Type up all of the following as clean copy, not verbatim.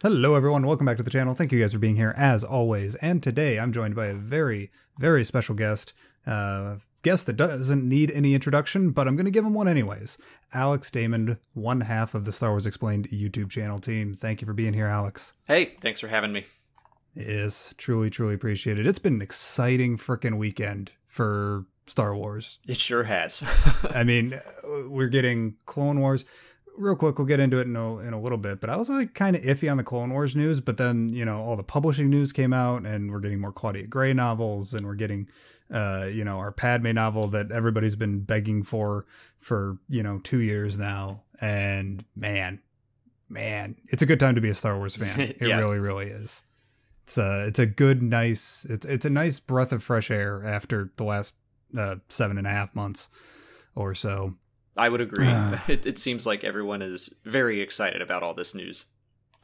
Hello everyone, welcome back to the channel. Thank you guys for being here as always. And today I'm joined by a very, very special guest. Guest that doesn't need any introduction, but I'm going to give him one anyways. Alex Damon, one half of the Star Wars Explained YouTube channel team. Thank you for being here, Alex. Hey, thanks for having me. Yes, truly, truly appreciate it. It's been an exciting freaking weekend for Star Wars. It sure has. I mean, we're getting Clone Wars. Real quick, we'll get into it in a little bit, but I was like kind of iffy on the Clone Wars news, but then, you know, all the publishing news came out and we're getting more Claudia Gray novels and we're getting, our Padme novel that everybody's been begging for, 2 years now. And man, it's a good time to be a Star Wars fan. It Yeah. really, really is. It's a good, nice, it's a nice breath of fresh air after the last 7.5 months or so. I would agree. It seems like everyone is very excited about all this news.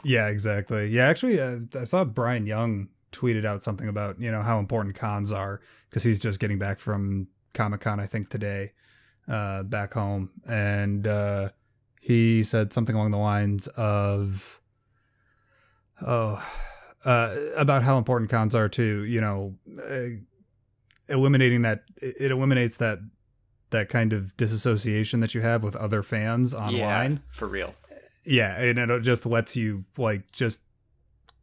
Yeah, exactly. Yeah, actually, I saw Brian Young tweeted out something about, how important cons are because he's just getting back from Comic-Con, I think, today, back home. And he said something along the lines of, about how important cons are to, eliminating that. It eliminates that kind of disassociation that you have with other fans online. Yeah, for real. Yeah, and it just lets you just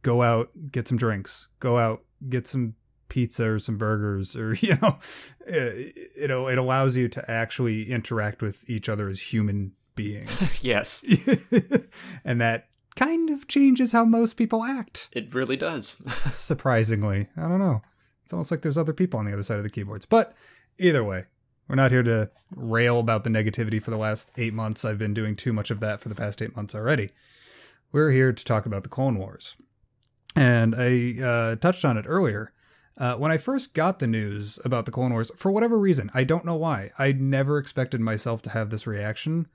go out, get some drinks, go out, get some pizza or some burgers, or it allows you to actually interact with each other as human beings. Yes. And that kind of changes how most people act. It really does. Surprisingly. I don't know. It's almost like there's other people on the other side of the keyboards. But either way, we're not here to rail about the negativity for the last 8 months. I've been doing too much of that for the past 8 months already. We're here to talk about the Clone Wars. And I touched on it earlier. When I first got the news about the Clone Wars, for whatever reason, I don't know why, I never expected myself to have this reaction.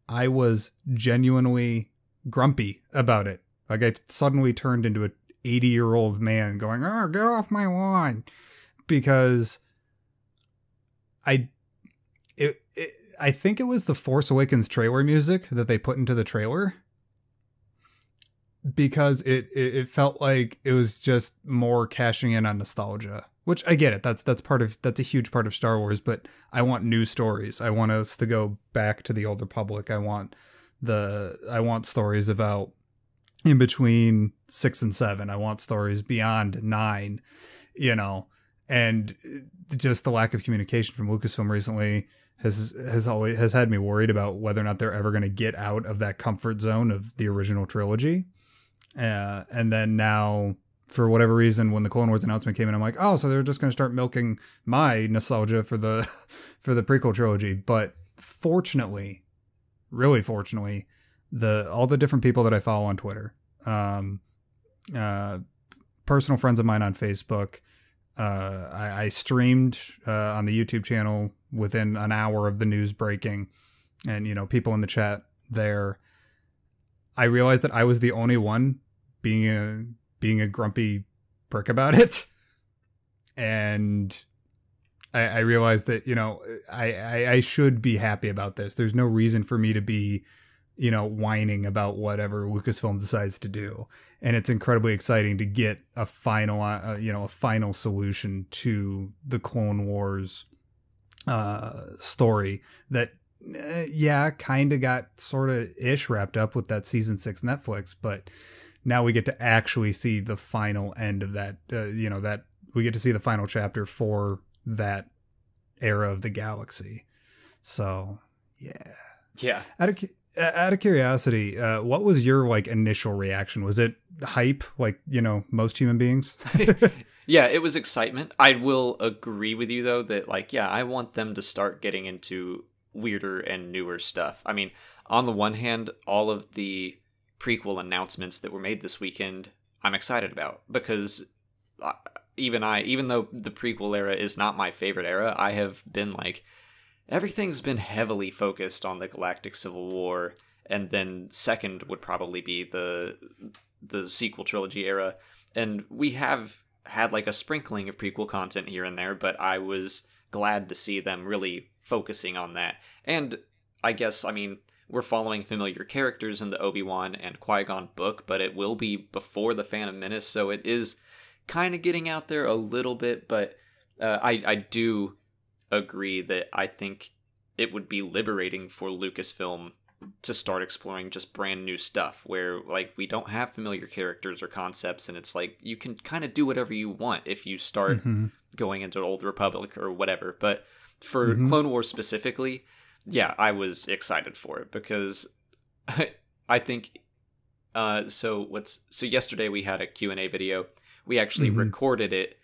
I was genuinely grumpy about it. Like I suddenly turned into an 80-year-old man going, "Oh, get off my lawn," because I think it was the Force Awakens trailer music that they put into the trailer, because it felt like it was just more cashing in on nostalgia, which I get it. That's a huge part of Star Wars, but I want new stories. I want us to go back to the Old Republic. I want stories about in between 6 and 7. I want stories beyond 9, and just the lack of communication from Lucasfilm recently has had me worried about whether or not they're ever going to get out of that comfort zone of the original trilogy. And then now, for whatever reason, when the Clone Wars announcement came in, I'm like, oh, so they're just going to start milking my nostalgia for the prequel trilogy. But fortunately, really fortunately, all the different people that I follow on Twitter, personal friends of mine on Facebook, I streamed on the YouTube channel within an hour of the news breaking, and people in the chat there. I realized that I was the only one being a grumpy prick about it, and I realized that I should be happy about this. There's no reason for me to be whining about whatever Lucasfilm decides to do. And it's incredibly exciting to get a final, a final solution to the Clone Wars story that, kind of got sort of ish wrapped up with that season 6 Netflix. But now we get to actually see the final end of that, that we get to see the final chapter for that era of the galaxy. So, yeah. Yeah. Out of curiosity, what was your initial reaction? Was it hype, most human beings? Yeah, it was excitement. I will agree with you though that I want them to start getting into weirder and newer stuff. I mean, on the one hand, all of the prequel announcements that were made this weekend, I'm excited about, because even though the prequel era is not my favorite era, I have been everything's been heavily focused on the Galactic Civil War, and then second would probably be the sequel trilogy era. And we have had a sprinkling of prequel content here and there, but I was glad to see them really focusing on that. And I guess, I mean, we're following familiar characters in the Obi-Wan and Qui-Gon book, but it will be before the Phantom Menace, so it is kind of getting out there a little bit, but I do agree that I think it would be liberating for Lucasfilm to start exploring just brand new stuff where like we don't have familiar characters or concepts, and it's like you can kind of do whatever you want if you start going into Old Republic or whatever. But for Clone Wars specifically, yeah, I was excited for it because I think so yesterday we had a Q&A video. We actually recorded it.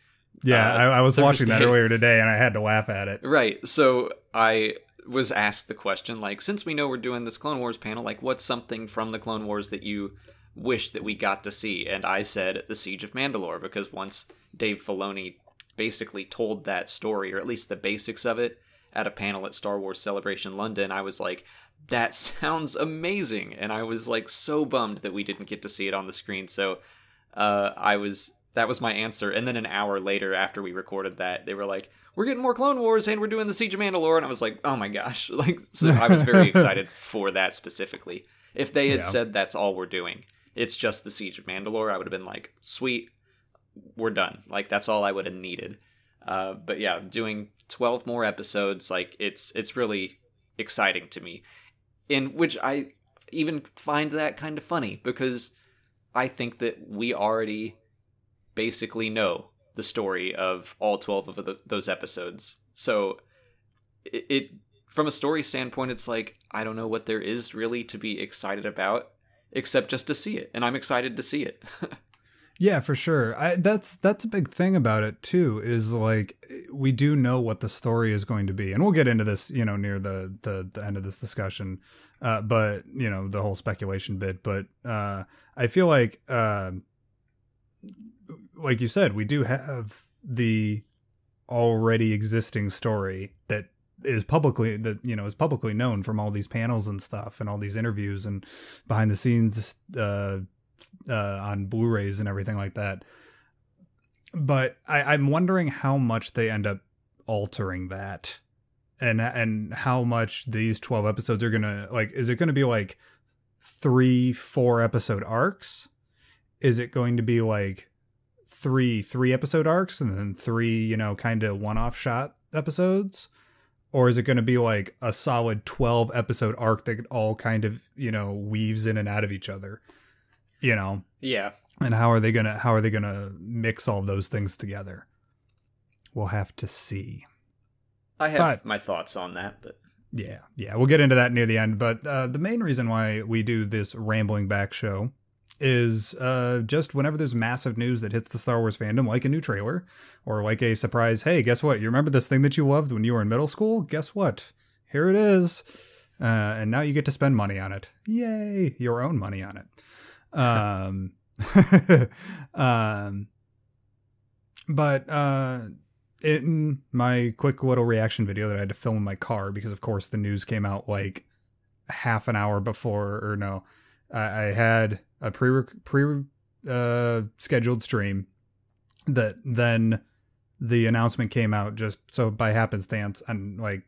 Yeah, I was watching that earlier today and I had to laugh at it. Right. So I was asked the question, like, since we know we're doing this Clone Wars panel, like, what's something from the Clone Wars that you wish that we got to see? And I said the Siege of Mandalore, because once Dave Filoni basically told that story, or at least the basics of it, at a panel at Star Wars Celebration London, I was like, that sounds amazing. And I was like so bummed that we didn't get to see it on the screen. So that was my answer. And then an hour later, after we recorded that, they were like, we're getting more Clone Wars and we're doing the Siege of Mandalore. And I was like, oh my gosh. Like, so I was very excited for that specifically. If they had said that's all we're doing, it's just the Siege of Mandalore, I would have been like, sweet, we're done. Like, that's all I would have needed. But yeah, doing 12 more episodes, like, it's really exciting to me. In which I even find that kind of funny, because I think that we already basically know the story of all 12 of those episodes. So it from a story standpoint, it's like, I don't know what there is really to be excited about except just to see it. And I'm excited to see it. Yeah, for sure. That's a big thing about it too, is like, we do know what the story is going to be. And we'll get into this, you know, near the end of this discussion. But, you know, the whole speculation bit. But I feel like you said, we do have the already existing story that is publicly known from all these panels and stuff and all these interviews and behind the scenes on Blu-rays and everything like that. But I'm wondering how much they end up altering that, and how much these 12 episodes are gonna, like, is it gonna be like 3-4 episode arcs? Is it going to be like three episode arcs and then 3, you know, kind of one-off shot episodes? Or is it going to be like a solid 12 episode arc that all kind of, you know, weaves in and out of each other, you know? Yeah. And how are they going to mix all those things together? We'll have to see. I have my thoughts on that, but yeah, we'll get into that near the end. But the main reason why we do this rambling back show is just whenever there's massive news that hits the Star Wars fandom, like a new trailer or like a surprise, hey, guess what? You remember this thing that you loved when you were in middle school? Guess what? Here it is. And now you get to spend money on it. Yay. Your own money on it. But in my quick little reaction video that I had to film in my car, because of course the news came out like half an hour before, or no, I had a scheduled stream that then the announcement came out just so by happenstance and like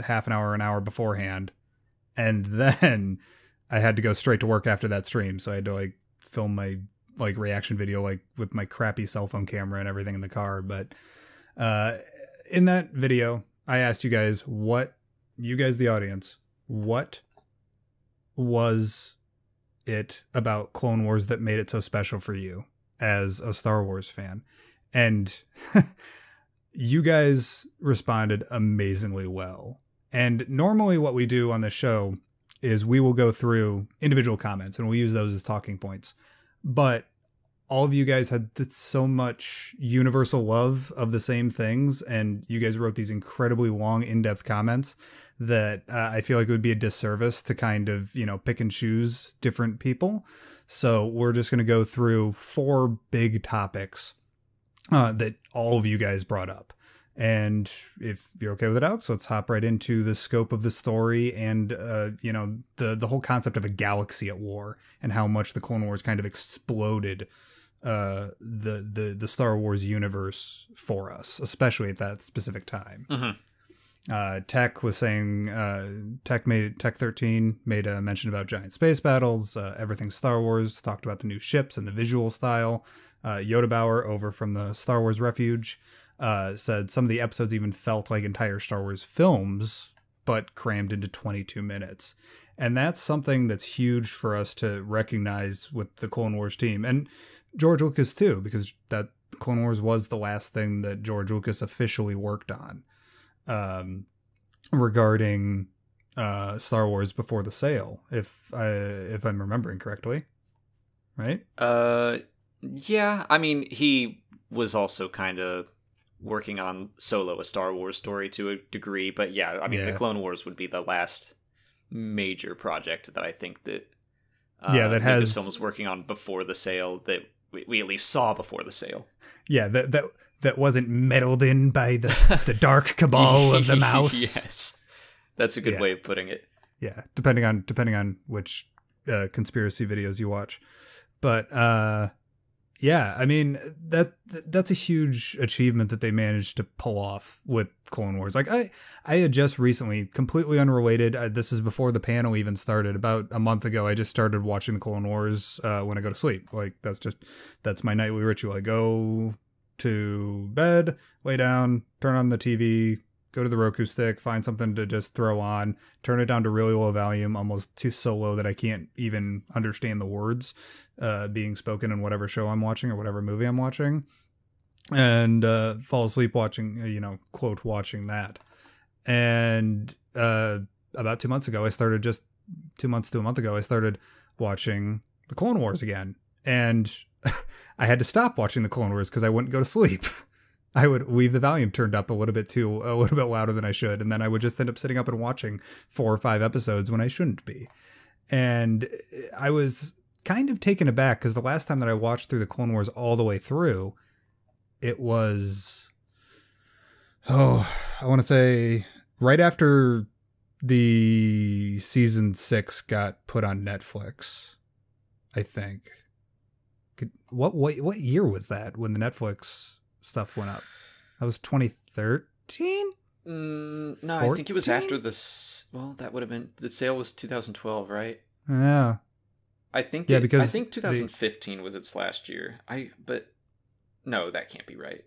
half an hour beforehand. And then I had to go straight to work after that stream. So I had to like film my like reaction video, like with my crappy cell phone camera and everything in the car. But in that video, I asked you guys, the audience, what was it about Clone Wars that made it so special for you as a Star Wars fan? And you guys responded amazingly well. And normally what we do on the show is we will go through individual comments and we'll use those as talking points. But all of you guys had so much universal love of the same things, and you guys wrote these incredibly long, in-depth comments that I feel like it would be a disservice to kind of, you know, pick and choose different people. So we're just going to go through 4 big topics that all of you guys brought up. And if you're okay with it, Alex, let's hop right into the scope of the story and, you know, the whole concept of a galaxy at war and how much the Clone Wars kind of exploded the Star Wars universe for us, especially at that specific time. Tech was saying Tech 13 made a mention about giant space battles. Everything Star Wars talked about the new ships and the visual style. Yoda Bauer over from the Star Wars Refuge said some of the episodes even felt like entire Star Wars films, but crammed into 22 minutes. And that's something that's huge for us to recognize with the Clone Wars team, and George Lucas too, because that Clone Wars was the last thing that George Lucas officially worked on. Regarding Star Wars before the sale, if I'm remembering correctly, right? Yeah. I mean, he was also kind of working on Solo, a Star Wars story to a degree, but yeah, I mean, the Clone Wars would be the last major project that I think that Lucasfilm was working on before the sale, that we at least saw before the sale. Yeah, that wasn't meddled in by the dark cabal of the mouse. Yes, that's a good way of putting it. Yeah, depending on which conspiracy videos you watch, but yeah, I mean that's a huge achievement that they managed to pull off with Clone Wars. Like I had just recently, completely unrelated. This is before the panel even started. About a month ago, I just started watching the Clone Wars when I go to sleep. Like that's my nightly ritual. I go to bed, lay down, turn on the TV, go to the Roku stick, find something to just throw on, turn it down to really low volume, almost too so low that I can't even understand the words being spoken in whatever show I'm watching or whatever movie I'm watching, and fall asleep watching, quote, watching that. And about 2 months ago, 2 months to a month ago, I started watching the Clone Wars again. And I had to stop watching the Clone Wars because I wouldn't go to sleep. I would leave the volume turned up a little bit louder than I should, and then I would just end up sitting up and watching 4 or 5 episodes when I shouldn't be. And I was kind of taken aback because the last time that I watched through the Clone Wars all the way through, it was, I want to say right after the season 6 got put on Netflix, I think. What year was that when the Netflix stuff went up? That was 2013? No, 14? I think it was after this. Well, that would have been, the sale was 2012, right? Yeah. I think 2015 was its last year. But no, that can't be right.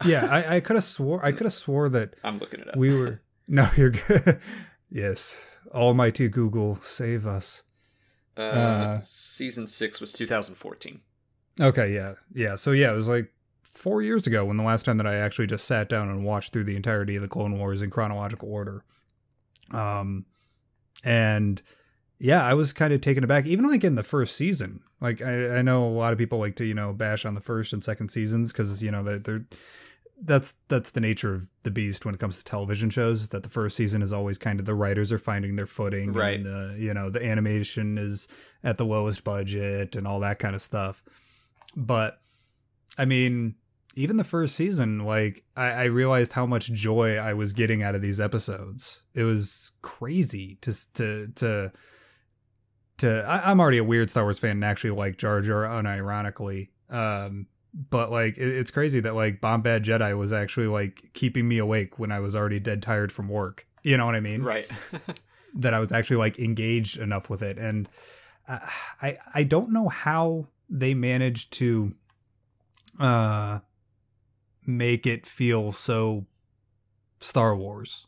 Yeah, I could have swore that I'm looking it up. We were No, you're good. Yes. Almighty Google, save us. Season 6 was 2014. Okay, yeah. Yeah, so yeah, it was like 4 years ago when the last time that I actually just sat down and watched through the entirety of the Clone Wars in chronological order. And yeah, I was kind of taken aback, even like in the first season. Like I know a lot of people like to, bash on the first and second seasons because, that's the nature of the beast when it comes to television shows, that the first season is always kind of the writers are finding their footing. Right. And, the animation is at the lowest budget and all that kind of stuff. But I mean, even the first season, like I realized how much joy I was getting out of these episodes. It was crazy I'm already a weird Star Wars fan and actually like Jar Jar unironically. But like it's crazy that like Bombad Jedi was actually like keeping me awake when I was already dead tired from work. You know what I mean? Right. That I was actually like engaged enough with it, and I don't know how they managed to make it feel so Star Wars.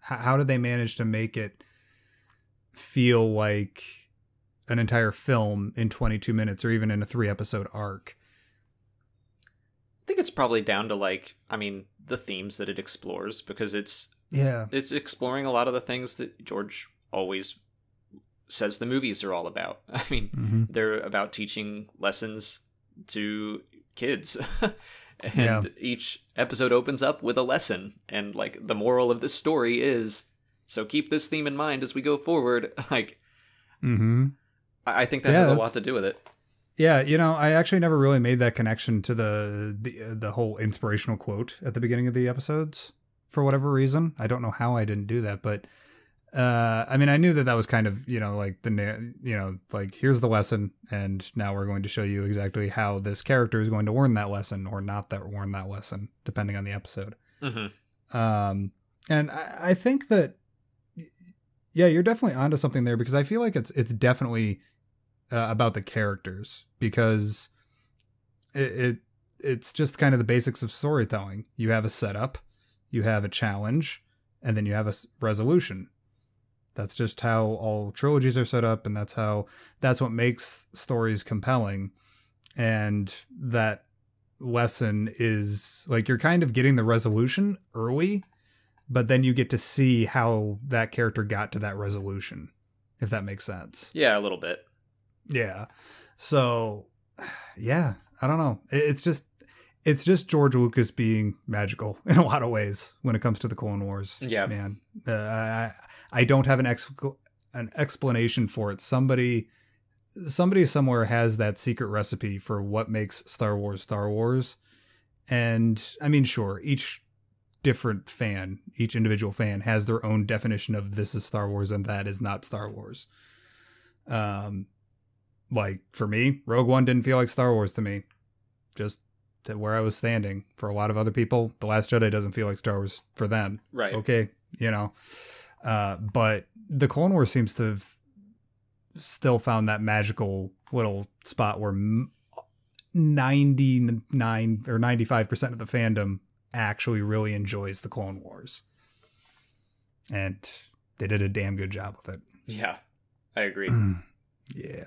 How did they manage to make it feel like an entire film in 22 minutes or even in a 3-episode arc? I think it's probably down to the themes that it explores, because it's exploring a lot of the things that George always says the movies are all about. I mean, they're about teaching lessons to kids. And each episode opens up with a lesson, and like the moral of this story is, so keep this theme in mind as we go forward. I think that has a lot to do with it. Yeah, I actually never really made that connection to the whole inspirational quote at the beginning of the episodes for whatever reason. I don't know how I didn't do that, but I mean, I knew that was kind of, like like here's the lesson, and now we're going to show you exactly how this character is going to learn that lesson or not learn that lesson, depending on the episode. And I think that, yeah, you're definitely onto something there, because I feel like it's definitely about the characters, because it's just kind of the basics of storytelling. You have a setup, you have a challenge, and then you have a resolution. That's just how all trilogies are set up, and that's what makes stories compelling. And that lesson is like, you're kind of getting the resolution early, but then you get to see how that character got to that resolution, if that makes sense. Yeah, a little bit. Yeah. So, yeah, I don't know. It's just George Lucas being magical in a lot of ways when it comes to the Clone Wars. Yeah, man. I don't have an explanation for it. Somebody somewhere has that secret recipe for what makes Star Wars. And I mean, sure, each individual fan has their own definition of this is Star Wars and that is not Star Wars. Like for me, Rogue One didn't feel like Star Wars to me. Just to where I was standing. For a lot of other people, The Last Jedi doesn't feel like Star Wars for them. Right. Okay, but the Clone Wars seems to have still found that magical little spot where 99 or 95% of the fandom actually really enjoys the Clone Wars. And they did a damn good job with it. Yeah, I agree. Yeah.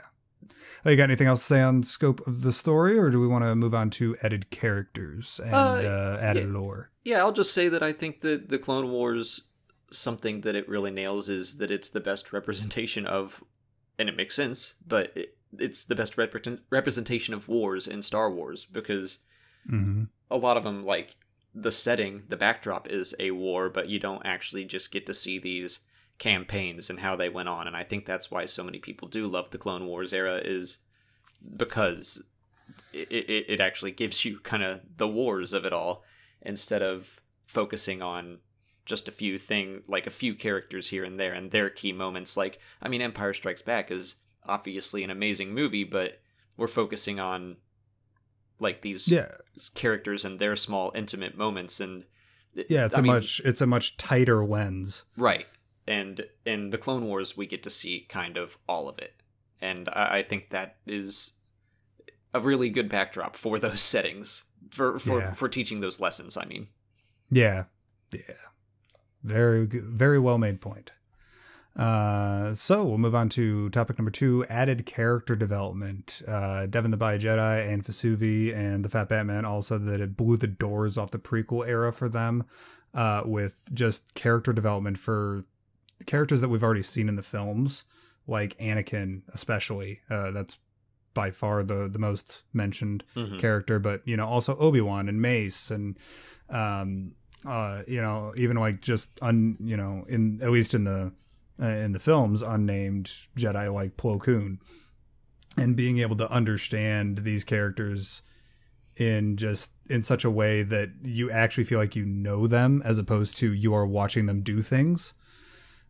Oh, you got anything else to say on the scope of the story, or do we want to move on to added characters and added lore? Yeah, I'll just say that I think that the Clone Wars, something that it really nails is that it's the best representation of, and it makes sense, but it's the best representation of wars in Star Wars, because a lot of them, like the setting, the backdrop is a war, but you don't actually just get to see these campaigns and how they went on. And I think that's why so many people do love the Clone Wars era, is because it actually gives you kind of the wars of it all, instead of focusing on just a few characters here and there and their key moments. Like, I mean, Empire Strikes Back is obviously an amazing movie, but we're focusing on like these characters and their small intimate moments. And it's a much tighter lens. Right. And in the Clone Wars, we get to see kind of all of it. And I think that is a really good backdrop for those settings, for teaching those lessons, I mean. Yeah. Very good, very well made point. So we'll move on to topic number 2, added character development. Devin the Bye Jedi and Vesuvi and the Fat Batman all said that it blew the doors off the prequel era for them, with just character development for characters that we've already seen in the films, like Anakin especially. That's by far the most mentioned character, but also Obi-Wan and Mace and even like just in at least in the films, unnamed Jedi like Plo Koon, and being able to understand these characters in such a way that you actually feel like you know them, as opposed to you are watching them do things.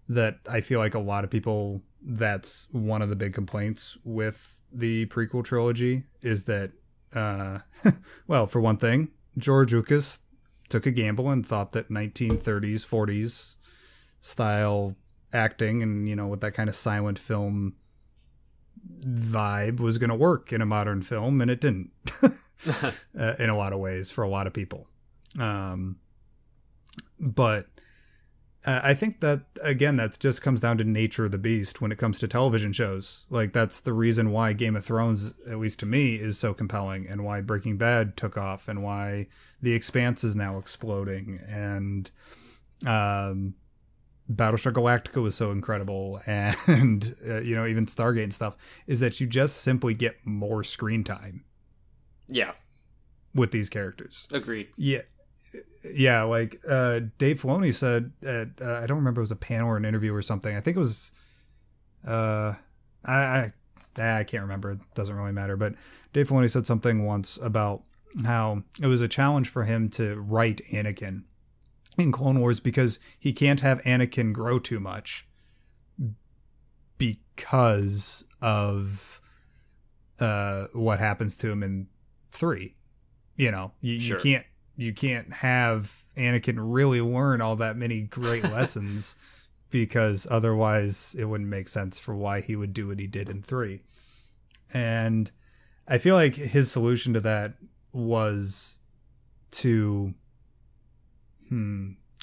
That I feel like a lot of people, that's one of the big complaints with the prequel trilogy, is that well, for one thing, George Lucas took a gamble and thought that 1930s 40s style acting and with that kind of silent film vibe was going to work in a modern film, and it didn't. In a lot of ways, for a lot of people. But I think that, again, that just comes down to nature of the beast when it comes to television shows. Like, that's the reason why Game of Thrones, at least to me, is so compelling, and why Breaking Bad took off, and why The Expanse is now exploding, and Battlestar Galactica was so incredible, and even Stargate and stuff, is that you just simply get more screen time. Yeah. With these characters. Agreed. Yeah, like Dave Filoni said at I don't remember, it was a panel or an interview or something. I think it was I can't remember. It doesn't really matter. But Dave Filoni said something once about how it was a challenge for him to write Anakin in Clone Wars, because he can't have Anakin grow too much because of what happens to him in 3. You can't you can't have Anakin really learn all that many great lessons because otherwise it wouldn't make sense for why he would do what he did in 3. And I feel like his solution to that was to,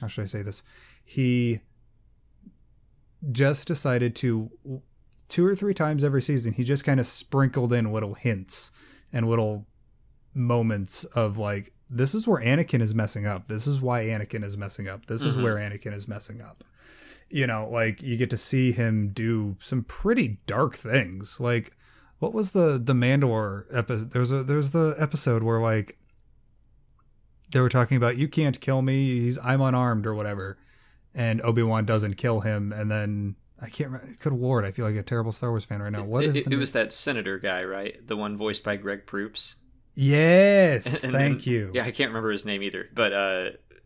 how should I say this? He just decided to 2 or 3 times every season, he just kind of sprinkled in little hints and little moments of like, this is where Anakin is messing up. This is why Anakin is messing up. This is where Anakin is messing up. You know, like you get to see him do some pretty dark things. Like, what was the Mandalore episode? There's the episode where like they were talking about, you can't kill me. I'm unarmed or whatever. And Obi-Wan doesn't kill him. And then I can't remember. Good Lord. I feel like a terrible Star Wars fan right now. It was that senator guy, right? The one voiced by Greg Proops. Yes. Thank you. Yeah. I can't remember his name either, but,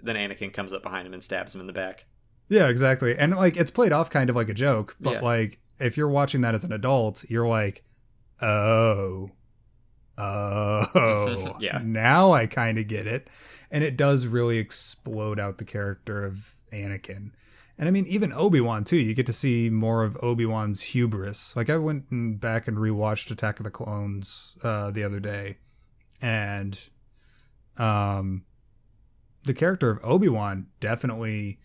then Anakin comes up behind him and stabs him in the back. Yeah, exactly. And like, it's played off kind of like a joke, but like, if you're watching that as an adult, you're like, oh, yeah. Now I kind of get it. And it does really explode out the character of Anakin. And I mean, even Obi-Wan too, you get to see more of Obi-Wan's hubris. Like I went back and rewatched Attack of the Clones the other day, and the character of Obi-Wan definitely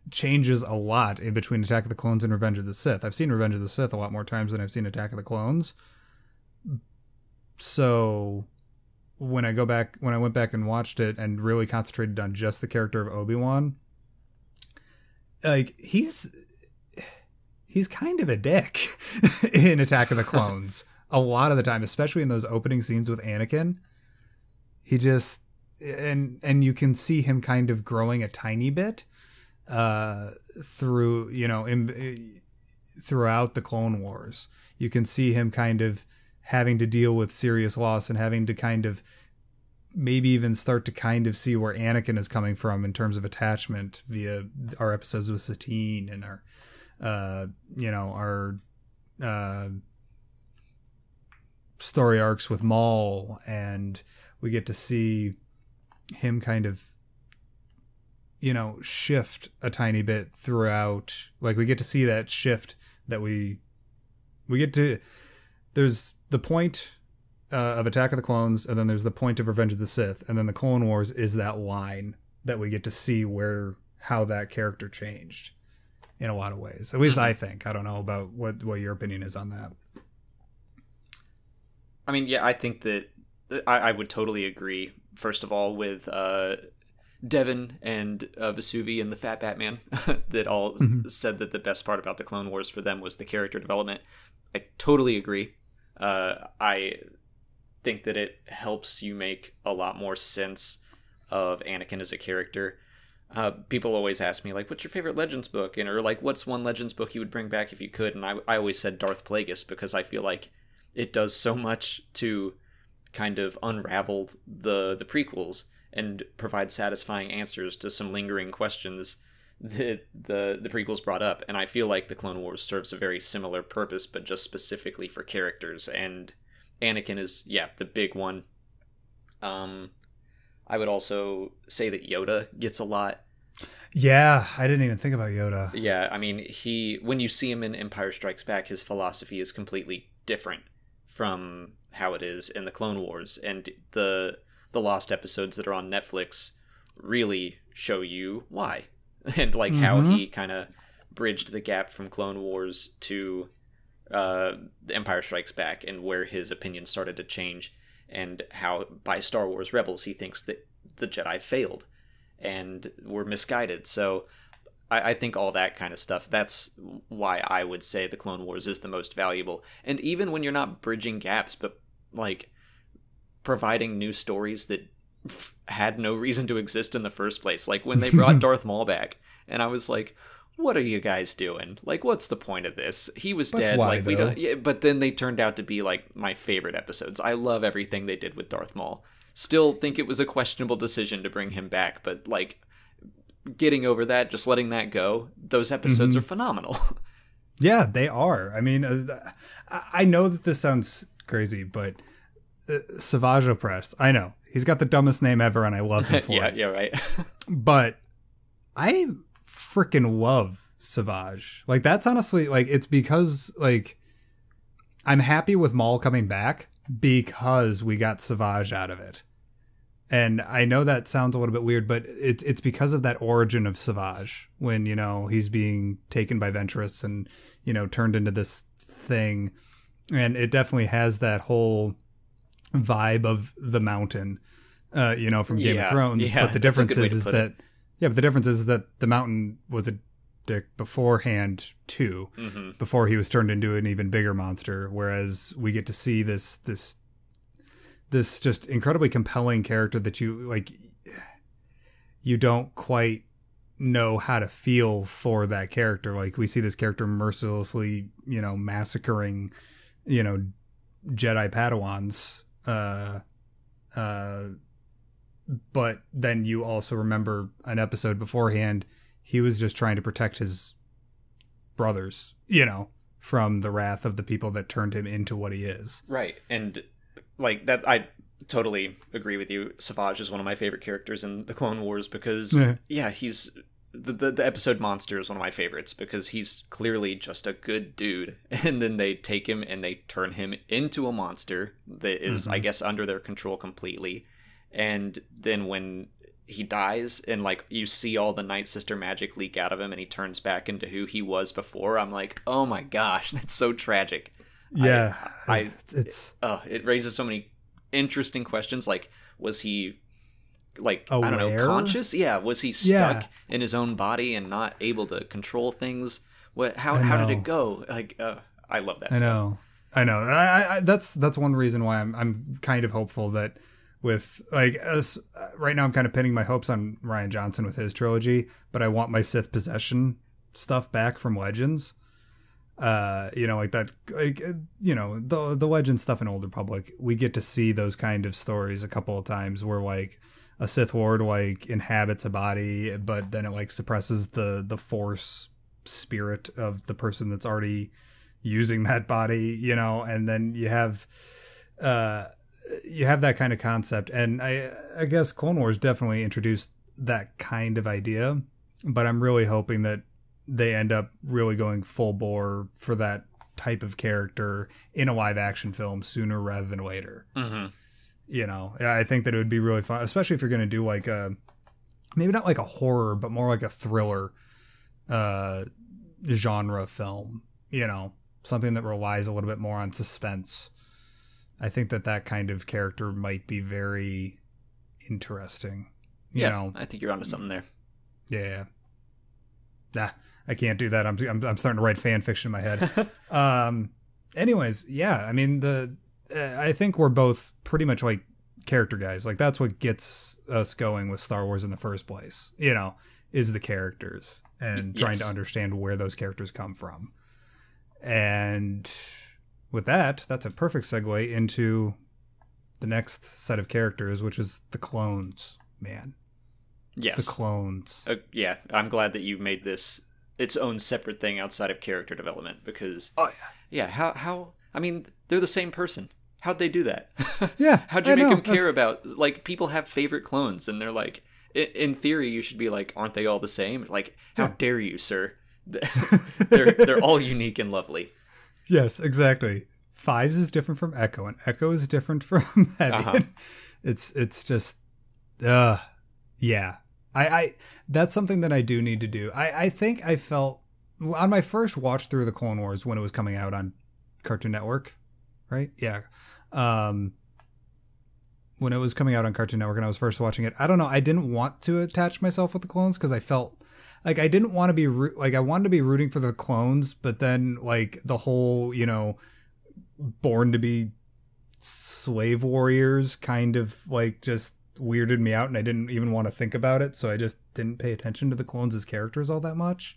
changes a lot in between Attack of the Clones and Revenge of the Sith. I've seen Revenge of the Sith a lot more times than I've seen Attack of the Clones. So when I went back and watched it and really concentrated on just the character of Obi-Wan, like he's kind of a dick in Attack of the Clones a lot of the time, especially in those opening scenes with Anakin. He just, and you can see him kind of growing a tiny bit through, you know, throughout the Clone Wars. You can see him kind of having to deal with serious loss and having to kind of maybe even start to kind of see where Anakin is coming from in terms of attachment via our episodes with Satine and our, you know, our story arcs with Maul, and we get to see him kind of, you know, shift a tiny bit throughout. Like we get to see that shift that we get to. There's the point of Attack of the Clones, and then there's the point of Revenge of the Sith, and then the Clone Wars is that line that we get to see how that character changed in a lot of ways. At least I think. I don't know about what your opinion is on that. I mean, yeah, I think that I would totally agree. First of all, with Devin and Vesuvi and the Fat Batman that all said that the best part about the Clone Wars for them was the character development. I totally agree. I think that it helps you make a lot more sense of Anakin as a character. People always ask me, like, what's your favorite Legends book? Or, like, what's one Legends book you would bring back if you could? And I always said Darth Plagueis, because I feel like it does so much to kind of unravel the prequels and provide satisfying answers to some lingering questions that the prequels brought up. And I feel like the Clone Wars serves a very similar purpose, but just specifically for characters. And Anakin is, the big one. I would also say that Yoda gets a lot. Yeah, I didn't even think about Yoda. Yeah, I mean, when you see him in Empire Strikes Back, his philosophy is completely different from how it is in the Clone Wars. And the Lost episodes that are on Netflix really show you why. And like how he kind of bridged the gap from Clone Wars to The Empire Strikes Back, and where his opinion started to change, and how by Star Wars Rebels he thinks that the Jedi failed and were misguided. So I think all that kind of stuff, that's why I would say the Clone Wars is the most valuable. And even when you're not bridging gaps, but like providing new stories that had no reason to exist in the first place. Like when they brought Darth Maul back, and I was like, what are you guys doing? Like, what's the point of this? He was dead. Why, like, we don't. Yeah, but then they turned out to be like my favorite episodes. I love everything they did with Darth Maul. Still think it was a questionable decision to bring him back, but like getting over that, just letting that go. Those episodes are phenomenal. Yeah, they are. I mean, I know that this sounds crazy, but Savage Opress, I know He's got the dumbest name ever, and I love him for it. Yeah, right. But I freaking love Savage. Like, that's honestly, like, it's because, like, I'm happy with Maul coming back because we got Savage out of it. And I know that sounds a little bit weird, but it's because of that origin of Savage when, you know, he's being taken by Ventress and, you know, turned into this thing. And it definitely has that whole vibe of the Mountain, you know, from Game of Thrones. Yeah, but the difference is that, but the difference is that the Mountain was a dick beforehand too, before he was turned into an even bigger monster. Whereas we get to see this just incredibly compelling character that you don't quite know how to feel for that character. Like, we see this character mercilessly, you know, massacring, you know, Jedi Padawans. But then you also remember an episode beforehand, he was just trying to protect his brothers, you know, from the wrath of the people that turned him into what he is. Right. And like that, I totally agree with you. Savage is one of my favorite characters in the Clone Wars because, he's the episode Monster is one of my favorites because he's clearly just a good dude. And then they take him and they turn him into a monster that is, I guess, under their control completely. And then when he dies and like you see all the Night Sister magic leak out of him and he turns back into who he was before, I'm like, oh my gosh, that's so tragic. Yeah, it raises so many interesting questions. Like, was he like aware? I don't know, conscious? Yeah, was he stuck in his own body and not able to control things? How did it go? Like, I love that. I know. That's one reason why I'm kind of hopeful that with like us right now, I'm kind of pinning my hopes on Rian Johnson with his trilogy, but I want my Sith possession stuff back from Legends. You know, like that, like, you know, the Legends stuff in Old Republic, we get to see those kind of stories a couple of times where like a Sith Lord like inhabits a body, but then it like suppresses the Force spirit of the person that's already using that body, you know, and then you have that kind of concept. And I guess Clone Wars definitely introduced that kind of idea, but I'm really hoping that they end up really going full bore for that type of character in a live action film sooner rather than later. You know, I think that it would be really fun, especially if you're going to do like maybe not like a horror, but more like a thriller genre film, you know, something that relies a little bit more on suspense. I think that kind of character might be very interesting. You know, I think you're onto something there. Yeah. Nah, I can't do that. I'm starting to write fan fiction in my head. Anyways, yeah, I mean, I think we're both pretty much like character guys. Like, that's what gets us going with Star Wars in the first place, you know, is the characters and trying to understand where those characters come from. And with that, that's a perfect segue into the next set of characters, which is the clones, man. Yes. The clones. Yeah, I'm glad that you made this its own separate thing outside of character development because... Oh, yeah. Yeah, how... I mean, they're the same person. How'd they do that? Yeah. How'd you make them care about... Like, people have favorite clones, and they're like... In theory, you should be like, aren't they all the same? Like, how dare you, sir? They're all unique and lovely. Yes, exactly. Fives is different from Echo, and Echo is different from Heavy. It's just... yeah. I that's something that I do need to do. I think I felt on my first watch through the Clone Wars when it was coming out on Cartoon Network, right? Yeah. When it was coming out on Cartoon Network and I was first watching it, I don't know, I didn't want to attach myself with the clones because I felt like I didn't want to be I wanted to be rooting for the clones, but then like the whole, you know, born to be slave warriors kind of like just weirded me out, and I didn't even want to think about it, so I just didn't pay attention to the clones as characters all that much.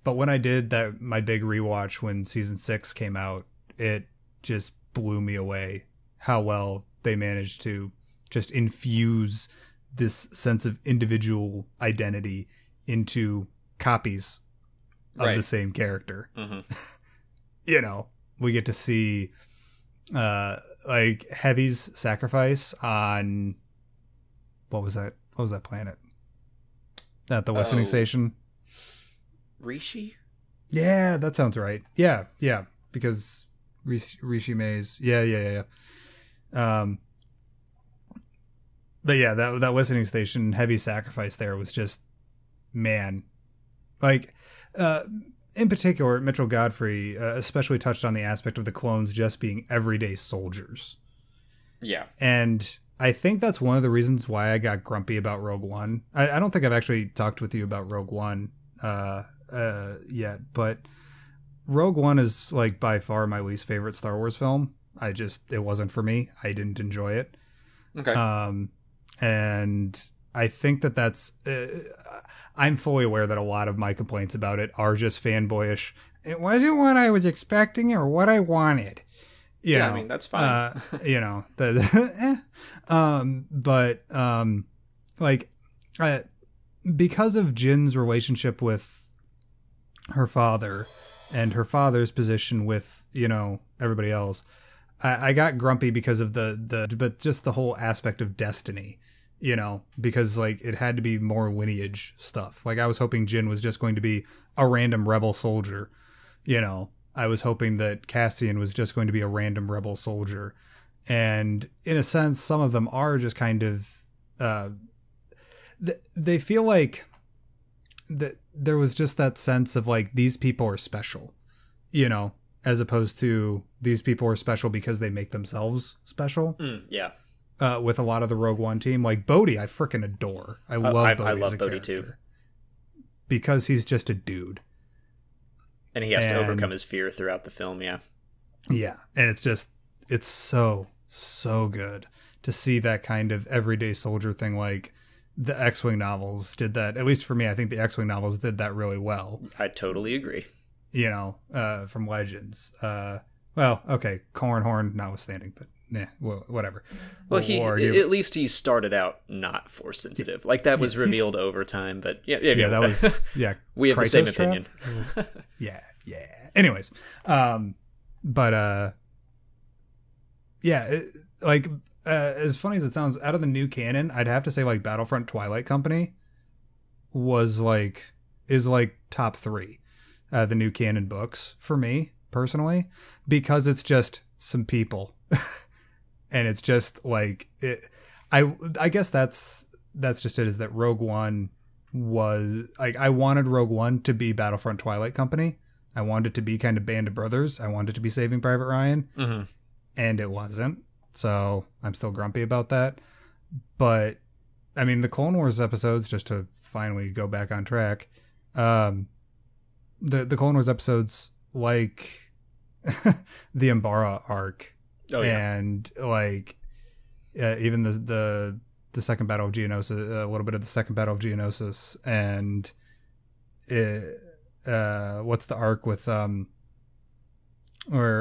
But when I did that, my big rewatch when season 6 came out, it just blew me away how well they managed to just infuse this sense of individual identity into copies of the same character. You know, we get to see like Heavy's sacrifice on what was that? What was that planet? At the listening Oh. station. Rishi? Yeah, that sounds right. Yeah, because Rishi Mays. Yeah. But yeah, that listening station, heavy sacrifice there was just, man, like, in particular, Mitchell Godfrey especially touched on the aspect of the clones just being everyday soldiers. Yeah. And I think that's one of the reasons why I got grumpy about Rogue One. I don't think I've actually talked with you about Rogue One yet, but Rogue One is like by far my least favorite Star Wars film. It wasn't for me. I didn't enjoy it. Okay. And I think that's, I'm fully aware that a lot of my complaints about it are just fanboyish. It wasn't what I was expecting or what I wanted. You know, I mean, that's fine. Because of Jin's relationship with her father and her father's position with, everybody else, I got grumpy because of but just the whole aspect of destiny, because like it had to be more lineage stuff. Like I was hoping Jin was just going to be a random rebel soldier, I was hoping that Cassian was just going to be a random rebel soldier. And in a sense, some of them are just kind of, they feel like that there was just that sense of like, these people are special, as opposed to these people are special because they make themselves special. Yeah. With a lot of the Rogue One team, like Bodhi, I freaking adore. I love Bodhi as a Bodhi character. too. Because he's just a dude. And he has to overcome his fear throughout the film, yeah. Yeah, and it's so good to see that kind of everyday soldier thing. Like the X-Wing novels did that, at least for me. I think the X-Wing novels did that really well. I totally agree. From Legends. Well, okay, Cornhorn notwithstanding, but whatever. Well, at least he started out not force sensitive. Like that was revealed over time, but yeah, that was we have Kratos the same trap? opinion. yeah. Anyways, as funny as it sounds, out of the new canon, I'd have to say like Battlefront Twilight Company is top 3, the new canon books for me personally, because it's just some people. And it's just like it. I guess that's just it. Is that Rogue One was like, I wanted Rogue One to be Battlefront Twilight Company. I wanted it to be kind of Band of Brothers. I wanted it to be Saving Private Ryan, and it wasn't. So I'm still grumpy about that. But I mean, the Clone Wars episodes, just to finally go back on track, the Clone Wars episodes, like the Umbara arc. Oh, yeah. And like even the second Battle of Geonosis, a little bit of the second Battle of Geonosis, and what's the arc with where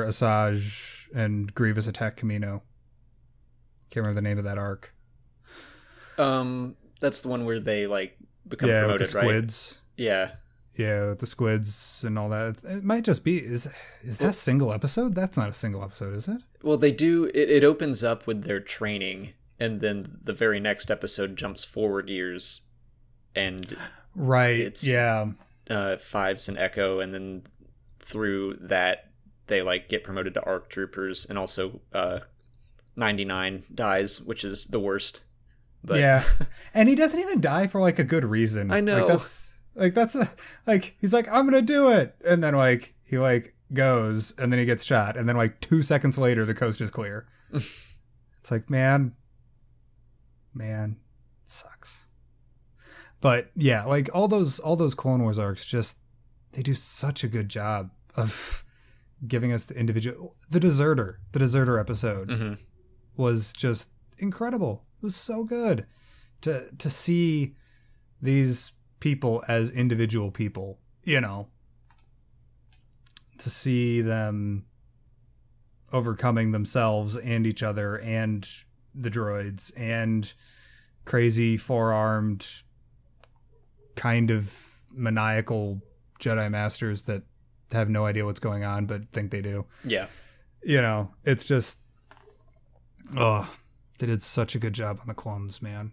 Asajj and Grievous attack Kamino? Can't remember the name of that arc. That's the one where they like become promoted, with the squids. Right? Yeah, with the squids and all that. It might just be is that a single episode? That's not a single episode, is it? Well, they do. It opens up with their training, and then the very next episode jumps forward years, and it's Fives and Echo, and then through that they like get promoted to ARC troopers, and also 99 dies, which is the worst. But yeah, and he doesn't even die for like a good reason. I know. He's like, I'm gonna do it, and then like he like goes, and then he gets shot, and then like 2 seconds later the coast is clear. It's like, man, it sucks. But yeah, like all those Clone Wars arcs, just they do such a good job of giving us the individual. The deserter episode was just incredible. It was so good to see these people as individual people, to see them overcoming themselves and each other and the droids and crazy 4-armed kind of maniacal Jedi masters that have no idea what's going on but think they do. Yeah. It's just, they did such a good job on the clones, man.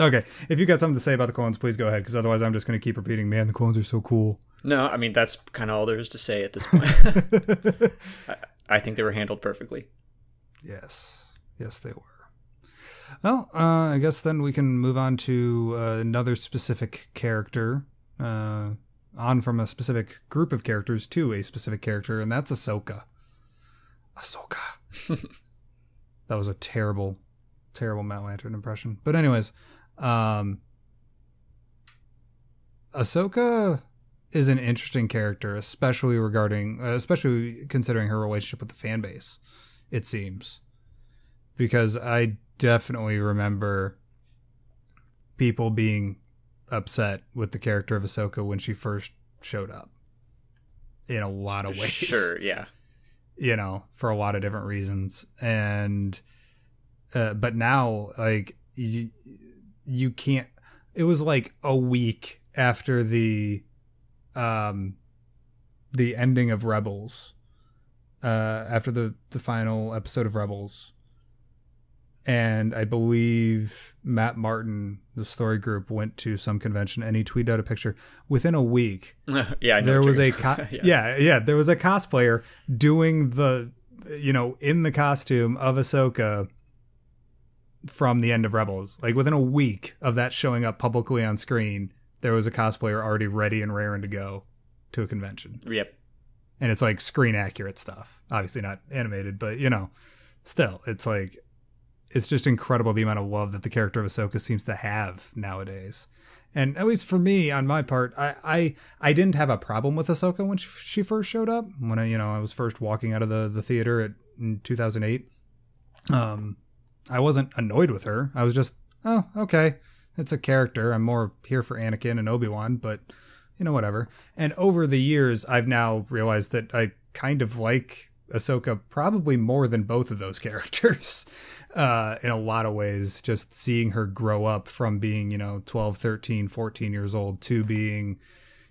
Okay, if you got something to say about the clones, please go ahead, because otherwise I'm just going to keep repeating, man, the clones are so cool. No, I mean, that's kind of all there is to say at this point. I think they were handled perfectly. Yes, they were. Well, I guess then we can move on to another specific character, on from a specific group of characters to a specific character, and that's Ahsoka. That was a terrible Matt Lantern impression. But anyways, Ahsoka is an interesting character, especially considering her relationship with the fan base, it seems. Because I definitely remember people being upset with the character of Ahsoka when she first showed up in a lot of ways. Sure, yeah. You know, for a lot of different reasons. And but now, like, you can't. It was like a week after the ending of Rebels, after the final episode of Rebels, and I believe Matt Martin, the story group, went to some convention, and he tweeted out a picture. Within a week, yeah, I know there was a there was a cosplayer doing in the costume of Ahsoka from the end of Rebels. Like, within a week of that showing up publicly on screen, there was a cosplayer already ready and raring to go to a convention. Yep. And it's like screen accurate stuff. Obviously not animated, but still, it's like, it's just incredible the amount of love that the character of Ahsoka seems to have nowadays. And at least for me, on my part, I didn't have a problem with Ahsoka when she first showed up. When I was first walking out of the theater in 2008. I wasn't annoyed with her. I was just, oh, okay, it's a character. I'm more here for Anakin and Obi-Wan, but whatever. And over the years, I've now realized that I kind of like Ahsoka probably more than both of those characters in a lot of ways. Just seeing her grow up from being 12, 13, 14 years old to being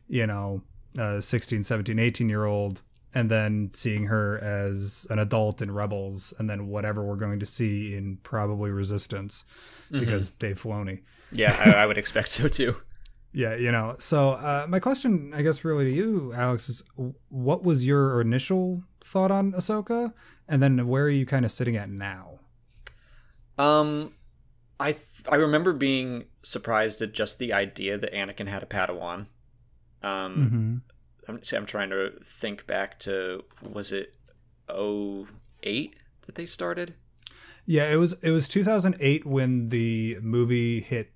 16, 17, 18-year-old, and then seeing her as an adult in Rebels, and then whatever we're going to see in probably Resistance, because Dave Filoni. Yeah, I would expect so too. Yeah, so my question, I guess, really to you, Alex, is what was your initial thought on Ahsoka, and then where are you kind of sitting at now? I remember being surprised at just the idea that Anakin had a Padawan. I'm trying to think back to, was it 2008 that they started? Yeah, it was 2008 when the movie hit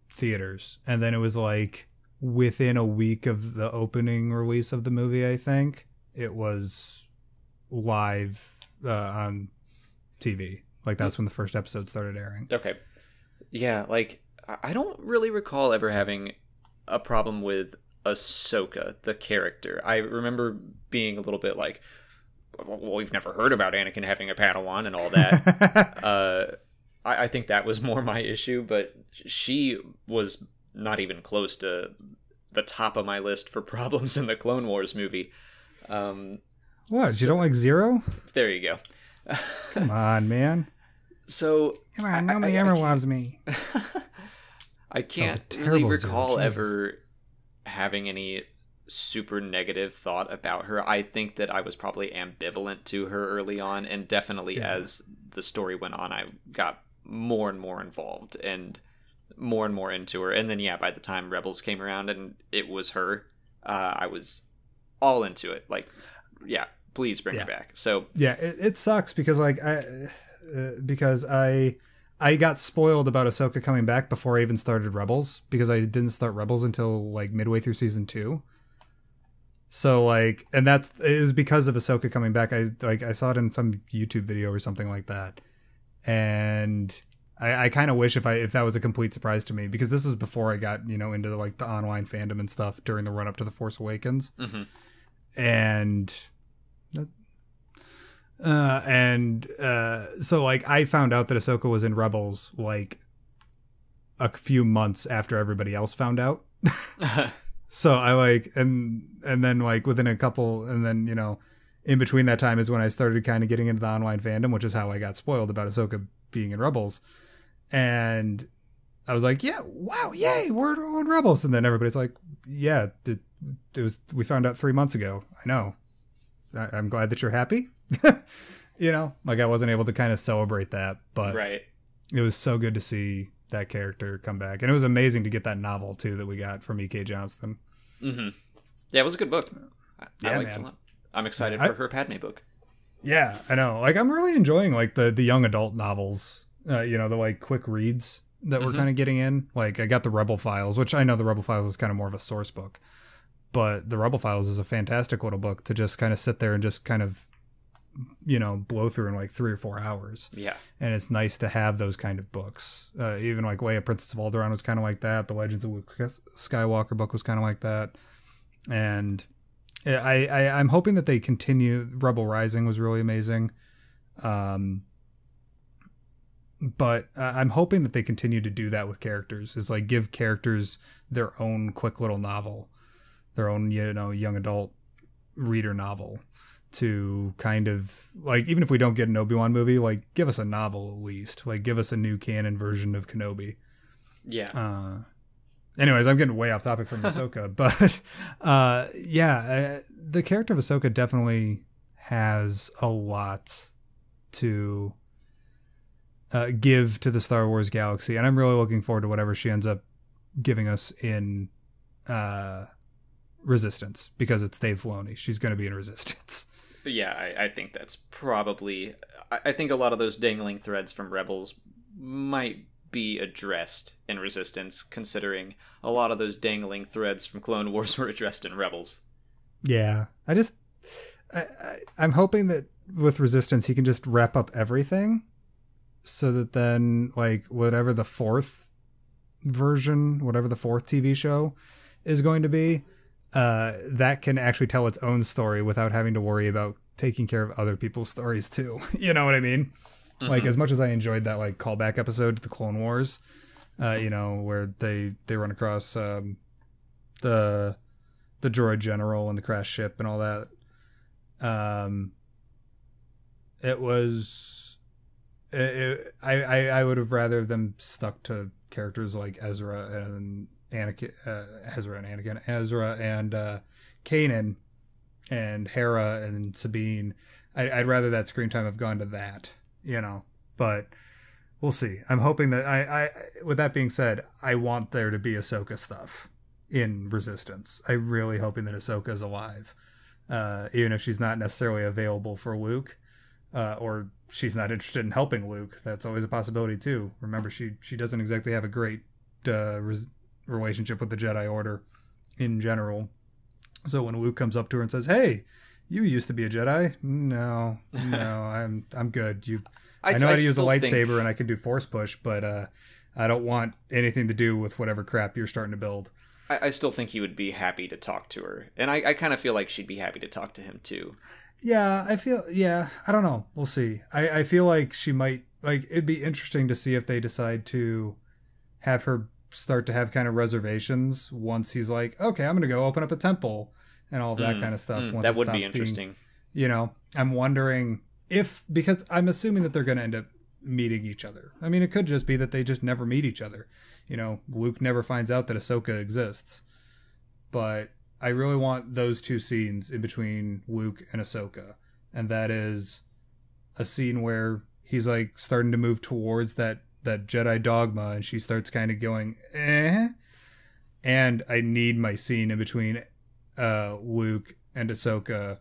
theaters, and then it was like within a week of the opening release of the movie, I think it was live on TV. Like, that's when the first episode started airing. Okay. Yeah, like, I don't really recall ever having a problem with Ahsoka, the character. I remember being a little bit like, well, we've never heard about Anakin having a Padawan and all that. I think that was more my issue, but she was not even close to the top of my list for problems in the Clone Wars movie. What? You don't like Zero? There you go. Come on, man. So come on, nobody ever loves me. I can't really recall ever having any super negative thought about her. I think that I was probably ambivalent to her early on, and definitely as the story went on, I got more and more involved and more into her. And then by the time Rebels came around and it was her, I was all into it. Like, please bring her back. So it sucks because I got spoiled about Ahsoka coming back before I even started Rebels, because I didn't start Rebels until like midway through season 2. So like, and it was because of Ahsoka coming back. I saw it in some YouTube video or something like that, and I kind of wish if that was a complete surprise to me, because this was before I got into the online fandom and stuff during the run up to The Force Awakens, and so like I found out that Ahsoka was in Rebels like a few months after everybody else found out. So I and then like within a couple, and then in between that time is when I started kind of getting into the online fandom, which is how I got spoiled about Ahsoka being in Rebels. And I was like, yeah, wow, yay, we're on Rebels. And then everybody's like, yeah, it was, we found out 3 months ago. I know. I'm glad that you're happy. You know, like I wasn't able to kind of celebrate that, but Right. it was so good to see that character come back. And it was amazing to get that novel too that we got from E.K. Johnston. Mm-hmm. Yeah, it was a good book. I liked it a man. lot. I'm excited for her Padme book. Yeah, I know. Like I'm really enjoying like the young adult novels. You know, the like quick reads that we're kind of getting in. Like I got the Rebel Files, which I know the Rebel Files is kind of more of a source book, but the Rebel Files is a fantastic little book to just kind of sit there and just kind of, you know, blow through in like 3 or 4 hours. Yeah. And it's nice to have those kind of books. Even like Way of Princess of Alderaan was kind of like that. The Legends of Luke Skywalker book was kind of like that. And I'm hoping that they continue. Rebel Rising was really amazing. But I'm hoping that they continue to do that with characters. Is like give characters their own quick little novel, their own, you know, young adult reader novel, to kind of like, even if we don't get an Obi-Wan movie, like give us a novel at least. Like give us a new canon version of Kenobi. Yeah. Anyways, I'm getting way off topic from Ahsoka, but the character of Ahsoka definitely has a lot to give to the Star Wars galaxy, and I'm really looking forward to whatever she ends up giving us in Resistance, because it's Dave Filoni. She's going to be in Resistance. But yeah, I think that's probably... I think a lot of those dangling threads from Rebels might be addressed in Resistance, considering a lot of those dangling threads from Clone Wars were addressed in Rebels. Yeah, I'm hoping that with Resistance he can just wrap up everything, so that then like whatever the fourth TV show is going to be, that can actually tell its own story without having to worry about taking care of other people's stories too. You know what I mean? Mm-hmm. Like as much as I enjoyed that like callback episode to the Clone Wars, you know, where they run across the droid general and the crash ship and all that. I would have rather them stuck to characters like Ezra and Anakin, Ezra and Kanan and Hera and Sabine. I'd rather that screen time have gone to that, you know, but we'll see. I'm hoping that I with that being said, I want there to be Ahsoka stuff in Resistance. I'm really hoping that Ahsoka is alive, even if she's not necessarily available for Luke, or she's not interested in helping Luke. That's always a possibility too. Remember, she doesn't exactly have a great relationship with the Jedi Order in general. So when Luke comes up to her and says, "Hey, you used to be a Jedi." No, I'm good. I know how to use a lightsaber and I can do force push, but I don't want anything to do with whatever crap you're starting to build. I still think he would be happy to talk to her, and I kind of feel like she'd be happy to talk to him too. Yeah, I don't know. We'll see. I feel like she might, like, it'd be interesting to see if they decide to have her start to have kind of reservations once he's like, okay, I'm going to go open up a temple and all of that kind of stuff. Once that would be interesting. You know, I'm wondering because I'm assuming that they're going to end up meeting each other. I mean, it could just be that they just never meet each other. You know, Luke never finds out that Ahsoka exists. But I really want those two scenes in between Luke and Ahsoka. And that is a scene where he's like starting to move towards that Jedi dogma, and she starts kind of going, eh. And I need my scene in between Luke and Ahsoka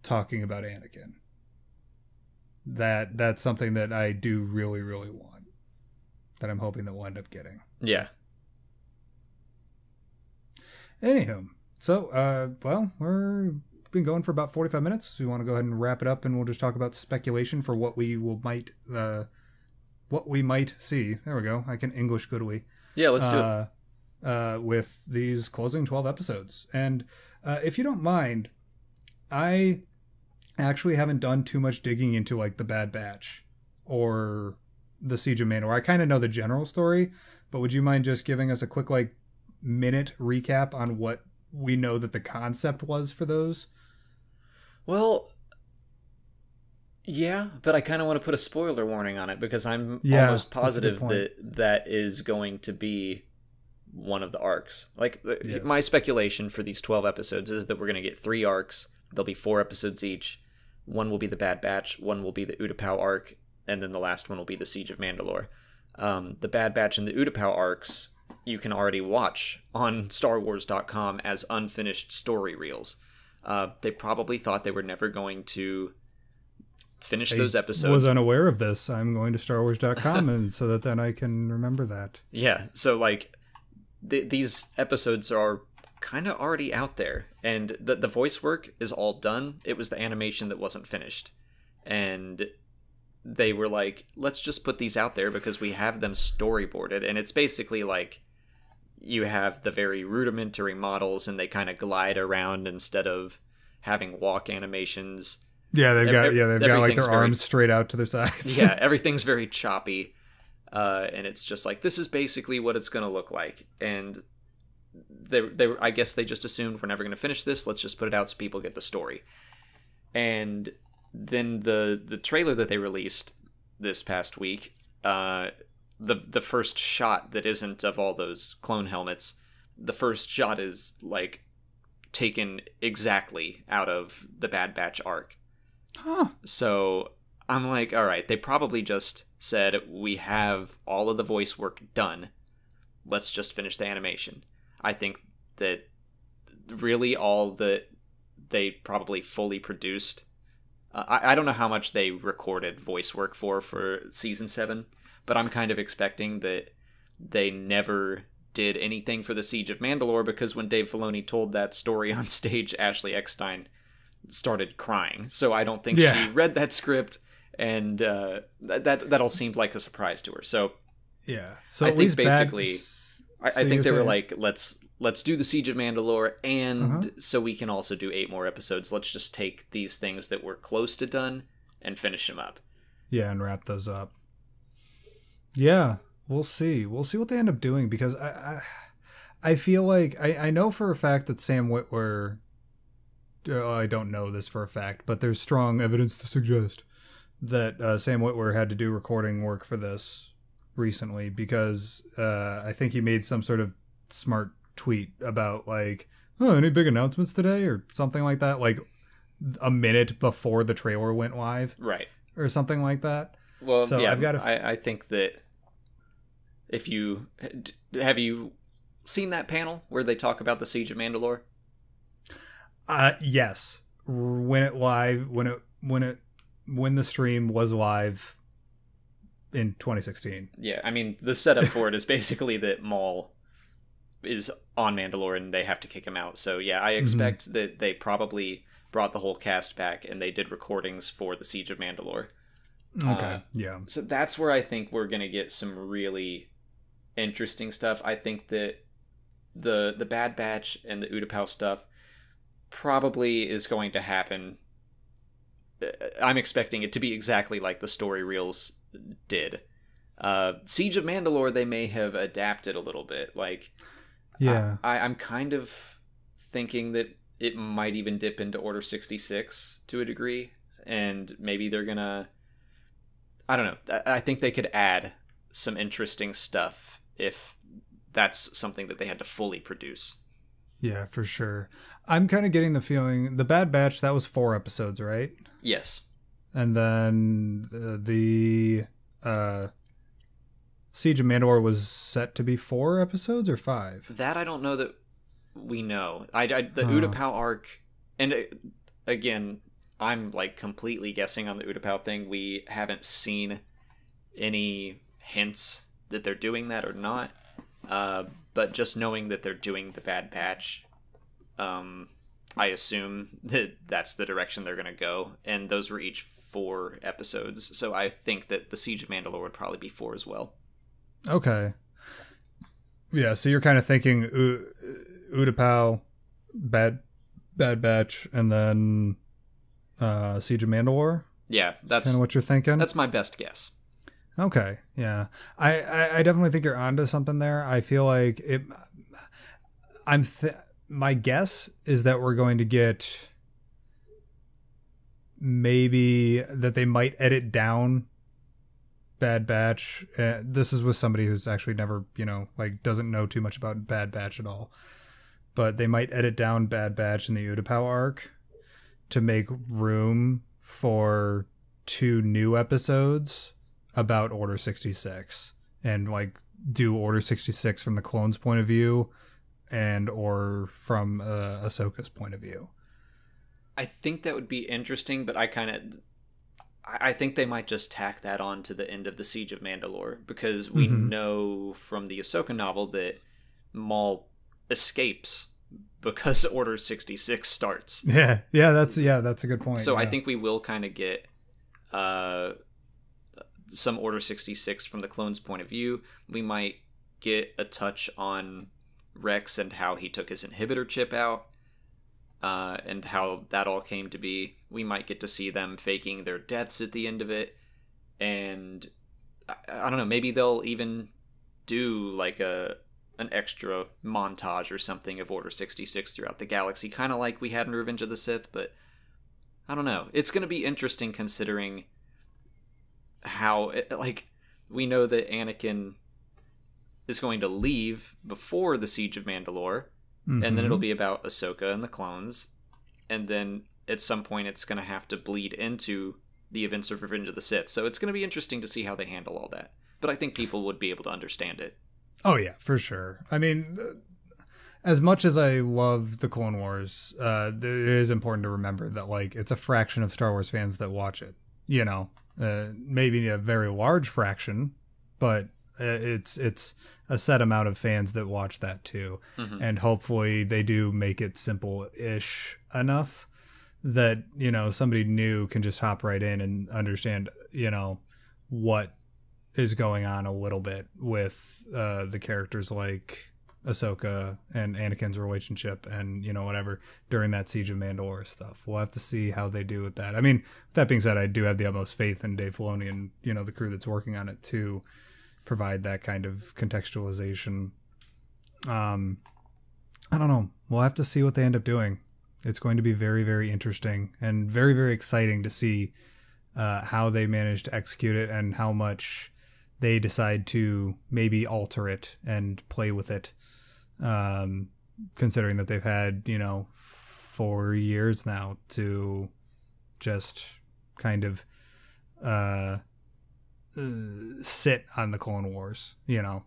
talking about Anakin. That's something that I do really, really want. That I'm hoping that we'll end up getting. Yeah. Anywho, so, we've been going for about 45 minutes. So we want to go ahead and wrap it up, and we'll just talk about speculation for what we might see. There we go. I can English goodly. Yeah, let's do it. With these closing 12 episodes. And if you don't mind, I actually haven't done too much digging into like the Bad Batch or the Siege of Mandalore. I kind of know the general story, but would you mind just giving us a quick like minute recap on what we know that the concept was for those? Well, Yeah, but I kind of want to put a spoiler warning on it because I'm Yeah, almost that's a good positive point. that is going to be one of the arcs. Like my Yes. speculation for these 12 episodes is that we're going to get 3 arcs. There'll be 4 episodes each. One will be the Bad Batch, one will be the Utapau arc, and then the last one will be the Siege of Mandalore. The Bad Batch and the Utapau arcs you can already watch on StarWars.com as unfinished story reels. They probably thought they were never going to finish those I episodes. was unaware of this. I'm going to StarWars.com and so that then I can remember that. Yeah, so like these episodes are kind of already out there, and the voice work is all done. It was the animation that wasn't finished, and they were like, let's just put these out there because we have them storyboarded, and it's basically like you have the very rudimentary models and they kind of glide around instead of having walk animations. They've got like their Everything's arms straight out to their sides. Yeah, everything's very choppy, and it's just like this is basically what it's going to look like. And they I guess they just assumed we're never going to finish this. Let's just put it out so people get the story. And then the trailer that they released this past week, the first shot that isn't of all those clone helmets, the first shot is like taken exactly out of the Bad Batch arc. Huh. So I'm like, all right, they probably just said, we have all of the voice work done. Let's just finish the animation. I think that really all that they probably fully produced. I don't know how much they recorded voice work for season 7, but I'm kind of expecting that they never did anything for the Siege of Mandalore because when Dave Filoni told that story on stage, Ashley Eckstein started crying. So I don't think she read that script, and that all seemed like a surprise to her. So yeah, so I at think least basically, I think they were saying... like, let's do the Siege of Mandalore, and so we can also do 8 more episodes. Let's just take these things that were close to done and finish them up. Yeah, and wrap those up. Yeah, we'll see. We'll see what they end up doing because I feel like I know for a fact that Sam Witwer. I don't know this for a fact, but there's strong evidence to suggest that Sam Witwer had to do recording work for this recently because I think he made some sort of smart tweet about like, oh, any big announcements today or something like that, like a minute before the trailer went live, right, or something like that. Well, so yeah, I've got I think that if you have you seen that panel where they talk about the Siege of Mandalore? Yes, when the stream was live in 2016. Yeah, I mean the setup for it is basically that Maul is on Mandalore and they have to kick him out. So yeah, I expect that they probably brought the whole cast back and they did recordings for the Siege of Mandalore. Okay, yeah. So that's where I think we're gonna get some really interesting stuff. I think that the Bad Batch and the Utapau stuff probably is going to happen. I'm expecting it to be exactly like the story reels did. Siege of Mandalore, they may have adapted a little bit. Like, yeah, I'm kind of thinking that it might even dip into Order 66 to a degree, and maybe they're gonna. I don't know. I think they could add some interesting stuff if that's something that they had to fully produce. Yeah, for sure. I'm kind of getting the feeling the Bad Batch, that was 4 episodes, right? Yes. And then the Siege of Mandalore was set to be 4 episodes or 5? That I don't know that we know. The Utapau arc, and again, I'm like completely guessing on the Utapau thing. We haven't seen any hints that they're doing that or not. But just knowing that they're doing the Bad Batch, I assume that that's the direction they're going to go. And those were each 4 episodes. So I think that the Siege of Mandalore would probably be 4 as well. Okay. Yeah, so you're kind of thinking Utapau, Bad Batch, and then Siege of Mandalore? Yeah, that's kind of what you're thinking? That's my best guess. Okay, yeah. I definitely think you're onto something there. I feel like it. My guess is that we're going to get maybe that they might edit down Bad Batch. This is with somebody who's actually never, like doesn't know too much about Bad Batch at all. But they might edit down Bad Batch in the Utapau arc to make room for 2 new episodes about Order 66 and like do Order 66 from the clones' point of view and or from Ahsoka's point of view. I think that would be interesting, but I think they might just tack that on to the end of the Siege of Mandalore, because we know from the Ahsoka novel that Maul escapes because Order 66 starts. Yeah, that's a good point. So I think we will kind of get some Order 66 from the clone's point of view. We might get a touch on Rex and how he took his inhibitor chip out, and how that all came to be. We might get to see them faking their deaths at the end of it, and I don't know, maybe they'll even do like an extra montage or something of Order 66 throughout the galaxy, kind of like we had in Revenge of the Sith. But I don't know, it's going to be interesting considering how we know that Anakin is going to leave before the Siege of Mandalore, and then it'll be about Ahsoka and the clones, and then at some point it's going to have to bleed into the events of Revenge of the Sith. So it's going to be interesting to see how they handle all that. But I think people would be able to understand it. Oh yeah, for sure. I mean, as much as I love the Clone Wars, it is important to remember that like it's a fraction of Star Wars fans that watch it. Maybe a very large fraction, but it's a set amount of fans that watch that too. And hopefully they do make it simple-ish enough that, somebody new can just hop right in and understand, what is going on a little bit with the characters like Ahsoka and Anakin's relationship and, whatever during that Siege of Mandalore stuff. We'll have to see how they do with that. I mean, that being said, I do have the utmost faith in Dave Filoni and, the crew that's working on it to provide that kind of contextualization. I don't know. We'll have to see what they end up doing. It's going to be very, very interesting and very, very exciting to see how they manage to execute it and how much they decide to maybe alter it and play with it. Considering that they've had, 4 years now to just kind of sit on the Clone Wars, Well,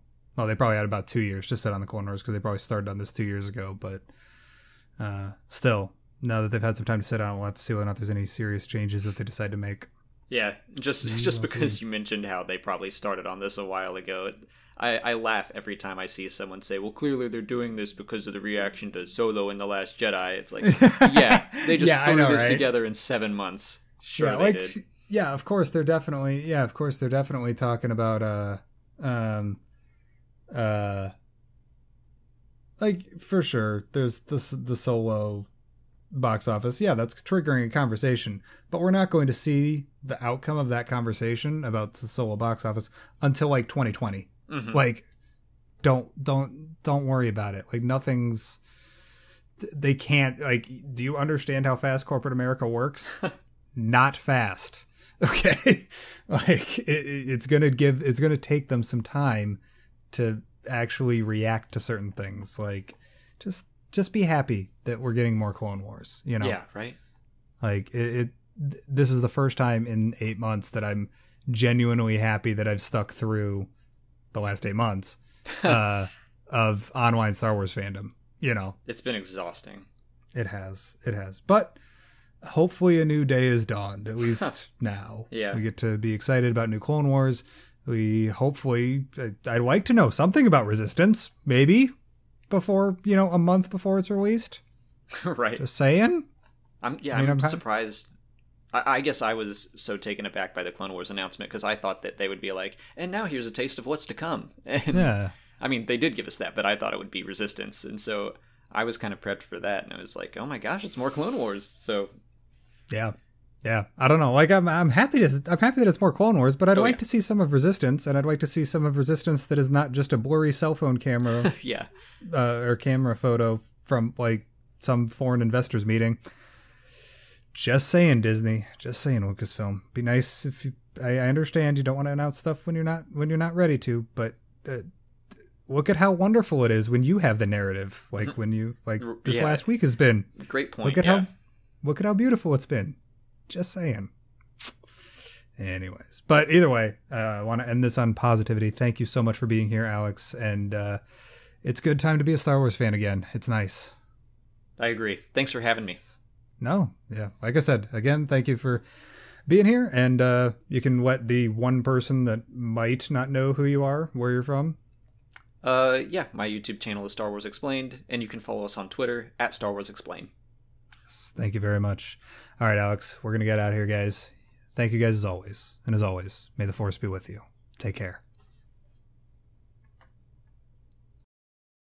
they probably had about 2 years to sit on the Clone Wars because they probably started on this 2 years ago. But still, now that they've had some time to sit on it, we'll have to see whether or not there's any serious changes that they decide to make. Yeah, just because you mentioned how they probably started on this a while ago, I laugh every time I see someone say, well, clearly they're doing this because of the reaction to Solo in The Last Jedi. It's like, yeah, they just threw this together in 7 months. Sure, they did. Yeah, of course they're definitely talking about for sure there's the Solo box office. Yeah, that's triggering a conversation, but we're not going to see the outcome of that conversation about the Solo box office until like 2020. Like, don't worry about it. Like, they can't, like, do you understand how fast corporate America works? Not fast. Okay. Like, it's going to take them some time to actually react to certain things. Like, just be happy that we're getting more Clone Wars, Yeah, right. Like, this is the first time in 8 months that I'm genuinely happy that I've stuck through the last 8 months of online Star Wars fandom. It's been exhausting. It has. But hopefully a new day is dawned, at least now. Yeah. We get to be excited about new Clone Wars. I'd like to know something about Resistance, maybe, before, a month before it's released. Right. Just saying. I'm surprised. I guess I was so taken aback by the Clone Wars announcement because I thought that they would be like, and now here's a taste of what's to come. And, yeah. I mean, they did give us that, but I thought it would be Resistance. And so I was kind of prepped for that. And I was like, oh my gosh, it's more Clone Wars. So. Yeah. Yeah. I don't know. Like, I'm happy that it's more Clone Wars, but I'd like to see some of Resistance, and I'd like to see some of Resistance that is not just a blurry cell phone camera. Yeah. Or camera photo from, like, some foreign investors meeting. Just saying, Disney. Just saying, Lucasfilm. Be nice if you. I understand you don't want to announce stuff when you're not ready to, but look at how wonderful it is when you have the narrative. Like when you this last week has been. Great point. Look at how beautiful it's been. Just saying. Anyways, but either way, I want to end this on positivity. Thank you so much for being here, Alex, and it's a good time to be a Star Wars fan again. It's nice. I agree. Thanks for having me. No, yeah. Like I said, again, thank you for being here, and you can let the one person that might not know who you are, where you're from. Yeah, my YouTube channel is Star Wars Explained, and you can follow us on Twitter at Star Wars Explain. Yes, thank you very much. All right, Alex, we're going to get out of here, guys. Thank you guys as always. And as always, may the Force be with you. Take care.